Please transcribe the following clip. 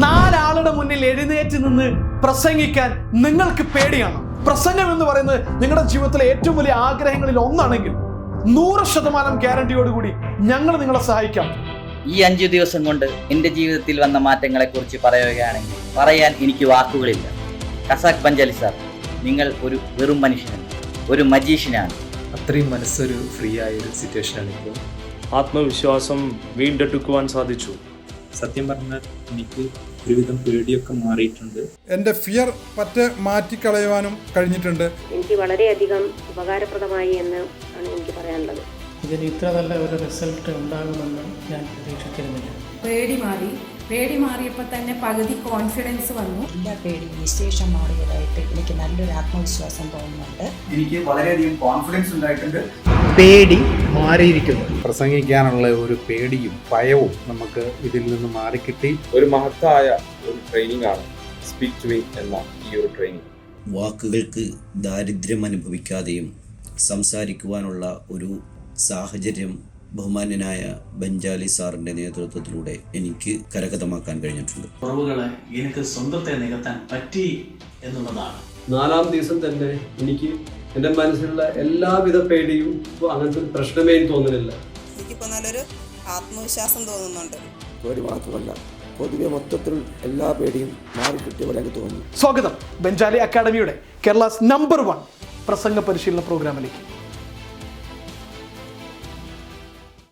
4 ആളുടെ മുന്നിൽ എഴുന്നേറ്റ് നിന്ന് പ്രസംഗിക്കാൻ നിങ്ങൾക്ക് പേടിയാണ്. പ്രസംഗം എന്ന് പറയുന്നത് നിങ്ങളുടെ ജീവിതത്തിലെ ഏറ്റവും വലിയ ആഗ്രഹങ്ങളിൽ ഒന്നാണെങ്കിൽ 100% ഗ്യാരണ്ടിയോടുകൂടി ഞങ്ങൾ നിങ്ങളെ സഹായിക്കാം. ഈ 5 ദിവസം കൊണ്ട് എൻ്റെ ജീവിതത്തിൽ വന്ന മാറ്റങ്ങളെക്കുറിച്ച് പറയുകയാണെങ്കിൽ പറയാൻ എനിക്ക് വാക്കുകളില്ല. കസാക് ബെഞ്ചാലി സാർ, നിങ്ങൾ ഒരു വെറും മനുഷ്യനാണ്, ഒരു മജീഷ്യനാണ്. അത്രയും മനസ്സൊരു ഫ്രീ ആയൊരു സിറ്റുവേഷനാണ് ഇപ്പോൾ. ആത്മവിശ്വാസം വീണ്ടെടുക്കുവാൻ സാധിച്ചു. സത്യം പറഞ്ഞാൽ എനിക്ക് ഒരുവിധം പേടിയൊക്കെ മാറിയിട്ടുണ്ട്. എൻ്റെ ഫിയർ പറ്റെ മാറ്റിക്കളയുവാനും കഴിഞ്ഞിട്ടുണ്ട്. എനിക്ക് വളരെയധികം ഉപകാരപ്രദമായി എന്ന് ആണ് എനിക്ക് പറയാനുള്ളത്. ഇതിന് ഇത്ര നല്ല ഒരു റിസൾട്ട് ഉണ്ടാകുമെന്ന് ഞാൻ പ്രതീക്ഷിച്ചിരുന്നില്ല. പേടി മാറിയപ്പോൾ തന്നെ പകുതി കോൺഫിഡൻസ് വന്നു. എല്ലാ പേടിയും വിശേഷം മാറിയതായിട്ട് എനിക്ക് നല്ലൊരു ആത്മവിശ്വാസം തോന്നുന്നുണ്ട്. എനിക്ക് വളരെയധികം കോൺഫിഡൻസ് ഉണ്ടായിട്ടുണ്ട്. പേടി മാറിയിരിക്കുന്നു. പ്രസംഗിക്കാനുള്ള ഒരു പേടിയും ഭയവും നമുക്ക് ഇതിൽ നിന്ന് മാറിക്കിട്ടി. ഒരു മഹത്തായ ഒരു ട്രെയിനിങ് ആണ് സ്പീക്ക് ടു മീ എന്ന ഈ ഒരു ട്രെയിനിങ്. വാക്കുകൾക്ക് ദാരിദ്ര്യം അനുഭവിക്കാതെയും സംസാരിക്കുവാനുള്ള ഒരു സാഹചര്യം ബഹുമാന്യനായ ബെഞ്ചാലി സാറിൻ്റെ നേതൃത്വത്തിലൂടെ എനിക്ക് കരഗതമാക്കാൻ കഴിഞ്ഞിട്ടുണ്ട്. കുറവുകളെ എനിക്ക് സ്വന്തത്തെ നികത്താൻ പറ്റി എന്നുള്ളതാണ്. 4-ാം ദിവസം തന്നെ എനിക്ക് എൻ്റെ മനസ്സിലുള്ള എല്ലാവിധ പേടിയും ഇപ്പോൾ അങ്ങനത്തെ ഒരു പ്രശ്നമേ തോന്നുന്നില്ല. എനിക്കിപ്പോൾ നല്ലൊരു ആത്മവിശ്വാസം തോന്നുന്നുണ്ട്. പേടി മാത്രമല്ല, പൊതുവെ മൊത്തത്തിൽ എല്ലാ പേടിയും മാറിക്കിട്ടിയ പോലെ എനിക്ക് തോന്നുന്നു. സ്വാഗതം ബെഞ്ചാലി അക്കാഡമിയുടെ കേരളാസ് നമ്പർ 1 പ്രസംഗ പരിശീലന പ്രോഗ്രാമിലേക്ക്.